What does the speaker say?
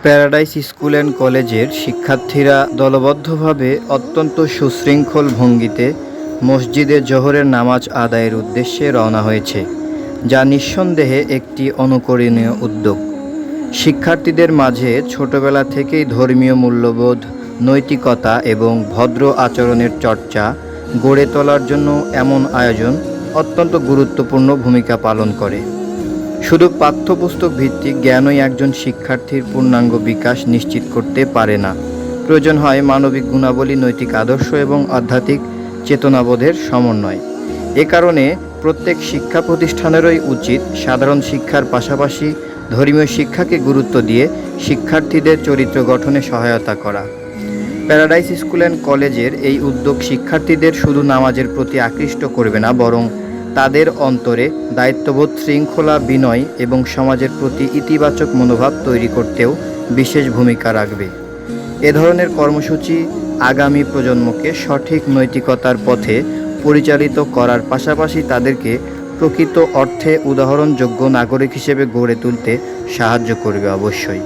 Paradise school and কলেজের শিক্ষার্থীরা দলবদ্ধভাবে অত্যন্ত সুশৃঙ্খল ভঙ্গিতে মসজিদে জোহরের নামাজ আদায়ের উদ্দেশ্যে রওনা হয়েছে, যা নিঃসন্দেহে একটি অনুকরণীয় উদ্যোগ। শিক্ষার্থীদের মাঝে ছোটবেলা থেকেই ধর্মীয় মূল্যবোধ, নৈতিকতা এবং ভদ্র আচরণের চর্চা গড়ে তোলার জন্য এমন আয়োজন অত্যন্ত গুরুত্বপূর্ণ ভূমিকা পালন করে। শুধু পাঠ্যপুস্তক ভিত্তিক জ্ঞানই একজন শিক্ষার্থীর পূর্ণাঙ্গ বিকাশ নিশ্চিত করতে পারে না। প্রয়োজন হয় মানবিক গুণাবলী, নৈতিক আদর্শ এবং আধ্যাত্মিক চেতনাবোধের সমন্বয়। এ কারণে প্রত্যেক শিক্ষা প্রতিষ্ঠানেরই উচিত সাধারণ শিক্ষার পাশাপাশি ধর্মীয় শিক্ষাকে গুরুত্ব দিয়ে শিক্ষার্থীদের চরিত্র গঠনে সহায়তা করা। প্যারাডাইস স্কুল অ্যান্ড কলেজের এই উদ্যোগ শিক্ষার্থীদের শুধু নামাজের প্রতি আকৃষ্ট করবে না, বরং তাদের অন্তরে দায়িত্ববোধ, শৃঙ্খলা, বিনয় এবং সমাজের প্রতি ইতিবাচক মনোভাব তৈরি করতেও বিশেষ ভূমিকা রাখবে। এ ধরনের কর্মসূচি আগামী প্রজন্মকে সঠিক নৈতিকতার পথে পরিচালিত করার পাশাপাশি তাদেরকে প্রকৃত অর্থে উদাহরণযোগ্য নাগরিক হিসেবে গড়ে তুলতে সাহায্য করবে অবশ্যই।